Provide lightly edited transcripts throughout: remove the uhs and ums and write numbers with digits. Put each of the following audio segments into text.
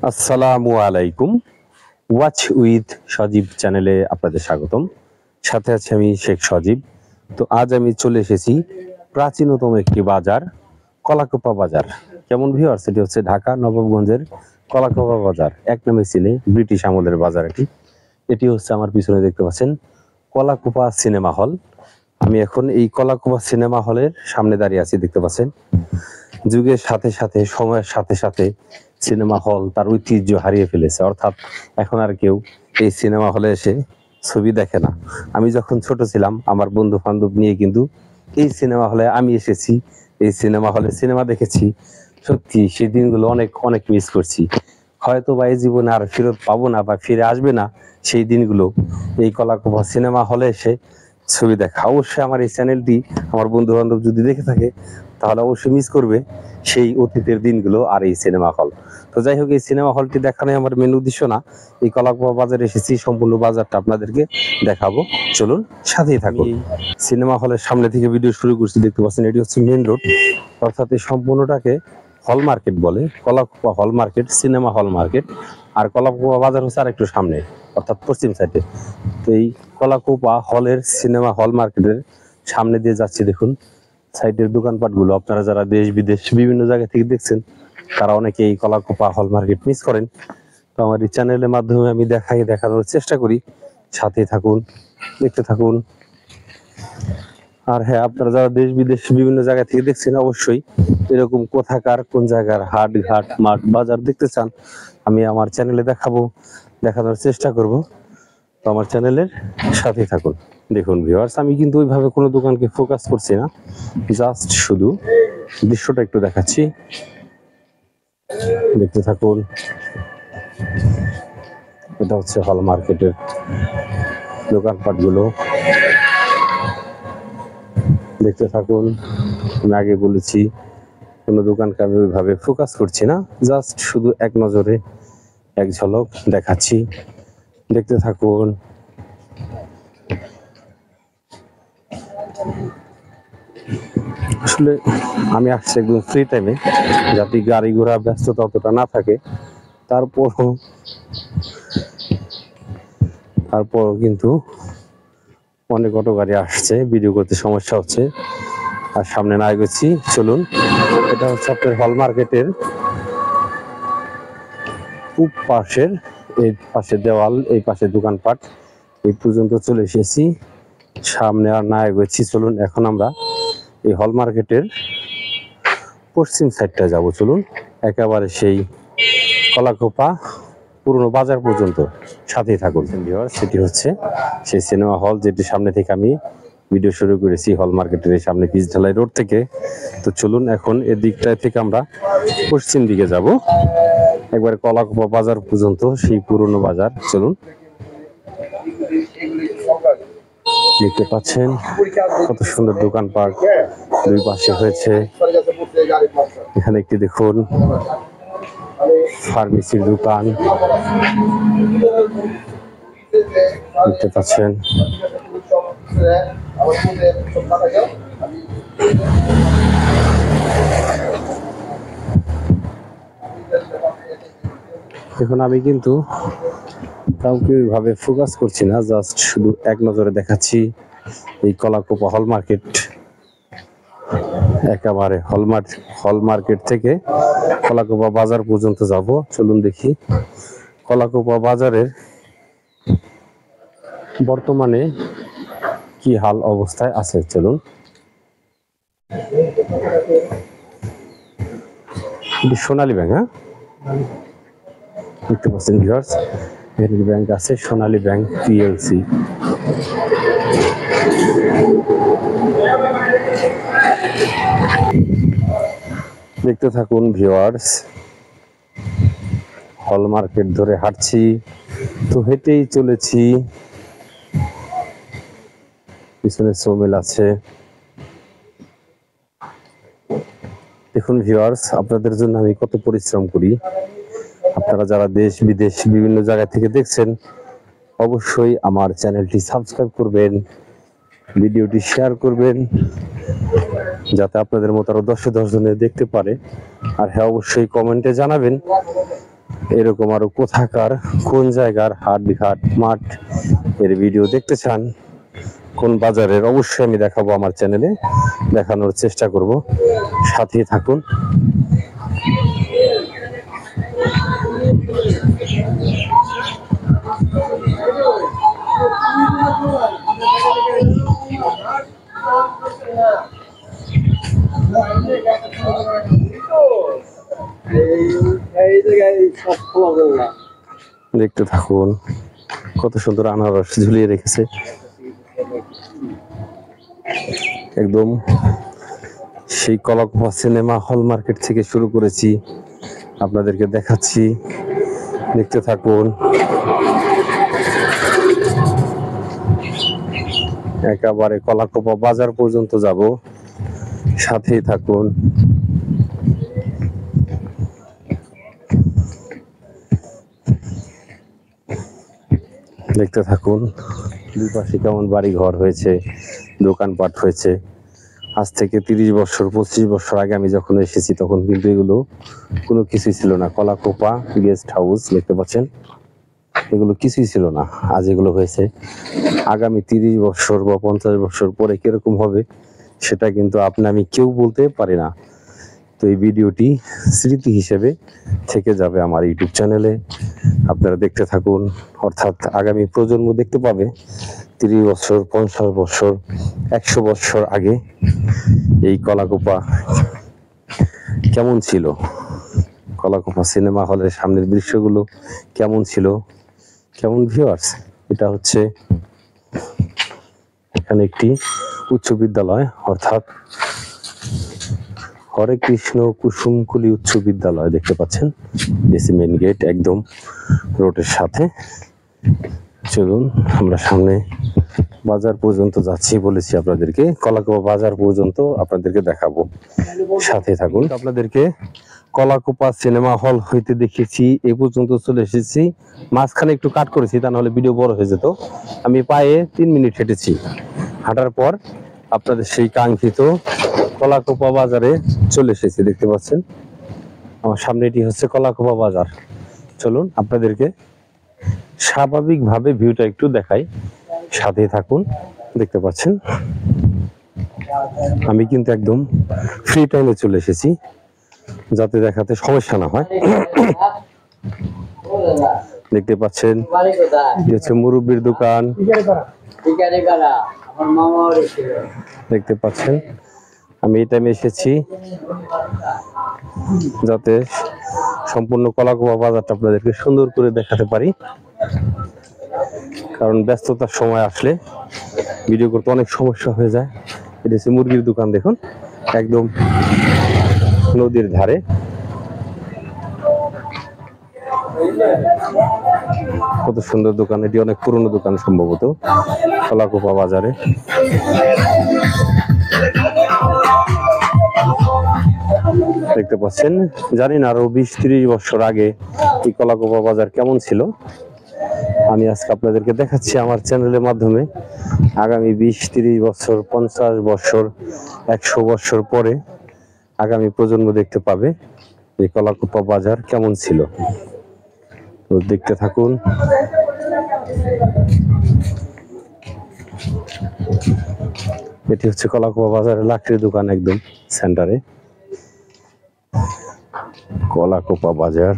আসসালামু আলাইকুম। Watch with সজীব চ্যানেলে আপনাদের স্বাগতম। সাথে আছি আমি শেখ সজীব। তো আজ আমি চলে এসেছি প্রাচীনতম একটি বাজার, কলাকুপা বাজার। কেমন ভিউয়ার্স, এটি হচ্ছে ঢাকা নবাবগঞ্জের কলাকুপা বাজার, এক নামে চিনে, ব্রিটিশ আমলের বাজার এটি। এটি হচ্ছে আমার পিছনে দেখতে পাচ্ছেন কলাকুপা সিনেমা হল। আমি এখন এই কলাকুপা সিনেমা হলের সামনে দাঁড়িয়ে আছি, দেখতে পাচ্ছেন। যুগের সাথে সাথে, সময়ের সাথে সাথে সিনেমা হল তার ঐতিহ্য হারিয়ে ফেলেছে, অর্থাৎ এখন আর কেউ এই সিনেমা হলে এসে ছবি দেখে না। আমি যখন ছোট ছিলাম, আমার বন্ধু বান্ধব নিয়ে কিন্তু এই সিনেমা হলে আমি এসেছি, এই সিনেমা হলে সিনেমা দেখেছি। সত্যি সেই দিনগুলো অনেক অনেক মিস করছি। হয়তো বা এই জীবনে আর ফেরত পাবো না বা ফিরে আসবে না সেই দিনগুলো, এই কলাকুপা সিনেমা হলে এসে ছবি দেখা। অবশ্যই আমার এই চ্যানেলটি আমার বন্ধু বান্ধব যদি দেখে থাকে, তাহলে অবশ্যই মিস করবে সেই অতীতের দিনগুলো আর এই সিনেমা হল। তো যাই হোক, এই সিনেমা হলটি দেখানোই আমার মেন উদ্দেশ্য না। এই কলাকুপা বাজারে এসেছি, সম্পূর্ণ বাজারটা আপনাদেরকে দেখাবো, চলুন সাথেই থাকুন। সিনেমা হলের সামনে থেকে ভিডিও শুরু করছি, দেখতে পাচ্ছেন এটি হচ্ছে মেন রোড, অর্থাৎ এই সম্পূর্ণটাকে হল মার্কেট বলে। কলাকুপা হল মার্কেট, সিনেমা হল মার্কেট। আর কলাকুপা বাজার হচ্ছে আর একটু সামনে, অর্থাৎ পশ্চিম সাইডে। তো এই কলাকুপা হলের সিনেমা হল মার্কেটের সামনে দিয়ে যাচ্ছি। দেখুন সাইডের দোকানপাটগুলো, আপনারা যারা দেশ বিদেশ বিভিন্ন জায়গা থেকে দেখছেন, তারা অনেকে এই কলাকুপা হল মার্কেট মিস করেন। তো আমার এই চ্যানেলের মাধ্যমে আমি দেখানোর চেষ্টা করি। সাথেই থাকুন, দেখতে থাকুন। আর হ্যাঁ, আপনারা যারা দেশ বিদেশ বিভিন্ন জায়গা থেকে দেখছেন, অবশ্যই এরকম কোথাকার কোন জায়গার হাট ঘাট মাঠ বাজার দেখতে চান, আমি আমার চ্যানেলে দেখানোর চেষ্টা করব। তো আমার চ্যানেলের সাথেই থাকুন। দেখুন ভিউয়ার্স, আমি কিন্তু ওইভাবে কোনো দোকানকে ফোকাস করছি না, জাস্ট শুধু দৃশ্যটা একটু দেখাচ্ছি, দেখতে থাকুন। এটা হচ্ছে হল মার্কেটের দোকানপাটগুলো, দেখতে থাকুন। আমি আগে বলেছি, কোনো দোকানকে আমি ওইভাবে ফোকাস করছি না, জাস্ট শুধু এক নজরে এক ঝলক দেখাচ্ছি, দেখতে থাকুন। আসলে আমি আসছি একদম ফ্রি টাইমে, যাতে গাড়ি ঘোড়া ব্যস্ততা অতটা না থাকে। তারপরও কিন্তু অনেক অটো গাড়ি আসছে, ভিডিও করতে সমস্যা হচ্ছে। আর সামনে না এগোচ্ছি, চলুন। এটা হচ্ছে আপনার হল মার্কেটের পূব পাশের, এই পাশে দেওয়াল, এই পাশে দোকানপাট, এই পর্যন্ত চলে এসেছি। সামনে আর না এগোচ্ছি, চলুন এখন আমরা এই হল মার্কেটের পশ্চিম সাইডটা যাব। চলুন একেবারে সেই কলাকুপা পুরনো বাজার পর্যন্ত, সাথেই থাকুন। সেটি হচ্ছে সেই সিনেমা হল, যেটি সামনে থেকে আমি ভিডিও শুরু করেছি, হল মার্কেটের সামনে পিচঢালাই রোড থেকে। তো চলুন এখন এর দিকটা থেকে আমরা পশ্চিম দিকে যাব, একবারে কলাকুপা বাজার পর্যন্ত, সেই পুরনো বাজার। চলুন, দেখতে পাচ্ছেন কত সুন্দর দোকানপাট দুই পাশে হয়েছে। এখানে একটি দেখুন ফার্মেসির দোকান, দেখতে পাচ্ছেন। এখন আমি কিন্তু কাউকে ওইভাবে ফোকাস করছি না, জাস্ট শুধু এক নজরে দেখাচ্ছি এই কলাকুপা হল মার্কেট। একেবারে হল মার্কেট থেকে কলাকুপা বাজার পর্যন্ত যাব। চলুন দেখি কলাকুপা বাজারের বর্তমানে কি হাল অবস্থায় আছে। চলুন, সোনালী ব্যাংক, হ্যাঁ দেখতে পাচ্ছেন ভিউয়ার্স, এখানে ব্যাংক আছে, সোনালী ব্যাংক পিএলসি। দেখতে থাকুন ভিউয়ার্স, হল মার্কেট ধরে হাঁটছি, তো হেঁটেই চলেছি। পিছনে সোমেল আছে। দেখুন ভিউয়ার্স, আপনাদের জন্য আমি কত পরিশ্রম করি। আপনারা যারা দেশ বিদেশ বিভিন্ন জায়গা থেকে দেখছেন, অবশ্যই আমার চ্যানেলটি সাবস্ক্রাইব করবেন, ভিডিওটি শেয়ার করবেন, যাতে আপনাদের মতো আরো 10 জনে দেখতে পারে। আর হ্যাঁ, অবশ্যই কমেন্টে জানাবেন এরকম আরো কোথাকার কোন জায়গার হাট বিহাট মাঠ এর ভিডিও দেখতে চান, কোন বাজারের, অবশ্যই আমি দেখাবো আমার চ্যানেলে, দেখানোর চেষ্টা করব। সাথেই থাকুন। দেখতে থাকুন, কত সুন্দর আনারস ঝুলিয়ে রেখেছে। একদম সেই কলাকুপা সিনেমা হল মার্কেট থেকে শুরু করেছি, আপনাদেরকে দেখাচ্ছি, দেখতে থাকুন। একেবারে কলাকুপা বাজার পর্যন্ত যাব, সাথেই থাকুন। দেখতে থাকুন দুই পাশে কেমন বাড়ি ঘর হয়েছে, দোকানপাট হয়েছে। আজ থেকে 30 বছর 25 বছর আগে আমি যখন এসেছি তখন কিন্তু এগুলো কোনো কিছুই ছিল না। কলাকুপা গেস্ট হাউস দেখতে পাচ্ছেন, এগুলো কিছুই ছিল না, আজ এগুলো হয়েছে। আগামী 30 বছর বা 50 বছর পরে কিরকম হবে সেটা কিন্তু আপনি আমি কেউ বলতে পারি না। তো এই ভিডিওটি স্মৃতি হিসেবে থেকে যাবে আমার ইউটিউব চ্যানেলে, আপনারা দেখতে থাকুন। অর্থাৎ আগামী প্রজন্ম দেখতে পাবে 30 বছর 50 বছর 100 বছর আগে এই কলাকুপা কেমন ছিল, কলাকুপা সিনেমা হলের সামনের দৃশ্যগুলো কেমন ছিল। কেমন ভিউয়ার্স, এটা হচ্ছে এখানে একটি উচ্চ বিদ্যালয়, অর্থাৎ হরে কৃষ্ণ কুসুমকুলি উচ্চ বিদ্যালয় দেখতে পাচ্ছেন। এসি মেন গেট একদম রোডের সাথে। চলুন আমরা সামনে বাজার পর্যন্ত যাচ্ছি, বলেছি আপনাদেরকে কলাকুপা বাজার পর্যন্ত আপনাদেরকে দেখাবো, সাথে থাকুন। আপনাদেরকে কলাকুপা সিনেমা হল হইতে দেখেছি, এই পর্যন্ত চলে এসেছি। মাঝখানে একটু কাট করেছি, তা নাহলে ভিডিও বড় হয়ে যেত। আমি পায়ে 3 মিনিট হেঁটেছি, হাঁটার পর আপনাদের সেই কাঙ্ক্ষিত কলাকুপা বাজারে চলে এসেছি। দেখতে পাচ্ছেন আমার সামনে, এটি হচ্ছে কলাকুপা বাজার। চলুন আপনাদেরকে স্বাভাবিকভাবে ভিউটা একটু দেখাই, সাথে থাকুন। দেখতে পাচ্ছেন আমি কিন্তু একদম ফ্রি টাইমে চলে এসেছি, যাতে দেখাতে সমস্যা না হয়। দেখতে পাচ্ছেন হচ্ছে মুরব্বির দোকান, দেখতে পাচ্ছেন। আমি এই টাইমে এসেছি যাতে সম্পূর্ণ কলাকুপা বাজারটা আপনাদেরকে সুন্দর করে দেখাতে পারি, কারণ ব্যস্ততার সময় আসলে ভিডিও করতে অনেক সমস্যা হয়ে যায়। এটা হচ্ছে মুরগির দোকান, দেখুন একদম নদীর ধারে। কত সুন্দর দোকান, এটি অনেক পুরনো দোকান সম্ভবত কলাকুপা বাজারে। দেখতে পাচ্ছেন, জানি না আরো 20-30 বছর আগে এই কলাকুপা বাজার কেমন ছিল, আমি আজকে আপনাদেরকে দেখাচ্ছি আমার চ্যানেলের মাধ্যমে। আগামী 20-30 বছর 50 বছর 100 বছর পরে আগামী প্রজন্ম দেখতে পাবে এই কলাকুপা বাজার কেমন ছিল। তো দেখতে থাকুন। এটি হচ্ছে কলাকুপা বাজারের লাকড়ির দোকান, একদম সেন্টারে কলাকুপা বাজার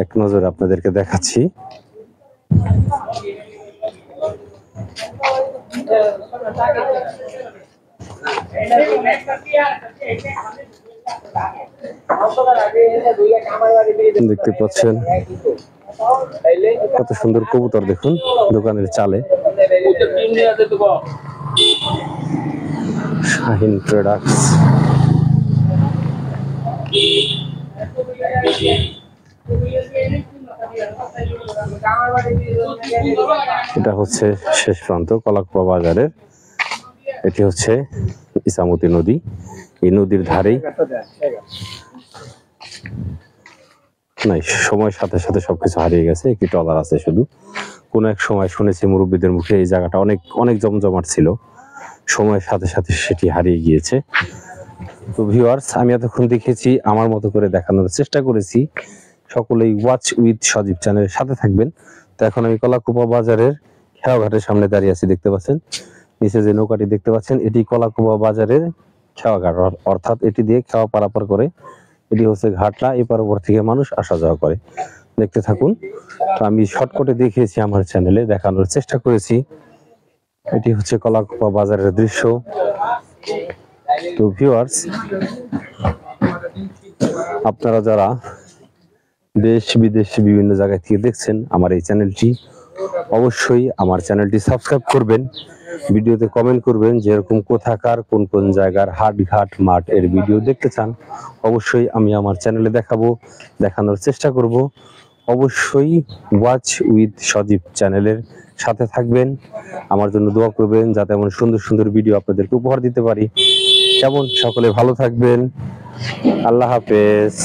এক নজরে আপনাদেরকে দেখাচ্ছি। দেখতে পাচ্ছেন কত সুন্দর কবুতর, দেখুন দোকানের চালে। শাহিন প্রোডাক্টস, এটা হচ্ছে শেষ প্রান্ত কলাকুপা বাজারের। এটি হচ্ছে ইসামতি নদী, এই নদীর ধারেই নাই, সময়ের সাথে সাথে সবকিছু হারিয়ে গেছে। একটি ট্রলার আছে শুধু। কোন এক সময় শুনেছি মুরব্বীদের মুখে এই জায়গাটা অনেক অনেক জমজমাট ছিল, সময়ের সাথে সাথে সেটি হারিয়ে গিয়েছে। তো ভিউয়ার্স, আমি এতক্ষণ দেখেছি, আমার মতো করে দেখানোর চেষ্টা করেছি। সকলেই ওয়াচ উইথ সজীব চ্যানেলের সাথে থাকবেন। তো এখন আমি কলাকুপা বাজারের খেয়াঘাটের সামনে দাঁড়িয়ে আছি, দেখতে পাচ্ছেন নিচে যে নৌকাটি দেখতে পাচ্ছেন এটি কলাকুপা বাজারের খেয়াঘাট, অর্থাৎ এটি দিয়ে খেওয়া পারাপার করে। এটি হচ্ছে ঘাটলা, এপার ওপর থেকে মানুষ আসা যাওয়া করে। দেখতে থাকুন। তো আমি শর্টকাটে দেখিয়েছি, আমার চ্যানেলে দেখানোর চেষ্টা করেছি। এটি হচ্ছে কলাকুপা বাজারের দৃশ্য। তো ভিউয়ার্স, আপনারা যারা দেশ বিদেশ বিভিন্ন জায়গা থেকে দেখছেন আমার এই চ্যানেলটি, অবশ্যই আমার চ্যানেলটি সাবস্ক্রাইব করবেন, ভিডিওতে কমেন্ট করবেন যে এরকম কোথাকার কোন কোন জায়গার হাট ঘাট মাঠ এর ভিডিও দেখতে চান। অবশ্যই আমি আমার চ্যানেলে দেখানোর চেষ্টা করব। অবশ্যই ওয়াচ উইথ সজীব চ্যানেলের সাথে থাকবেন, আমার জন্য দোয়া করবেন যাতে এমন সুন্দর সুন্দর ভিডিও আপনাদেরকে উপহার দিতে পারি। কেমন, সকলে ভালো থাকবেন। আল্লাহ হাফেজ।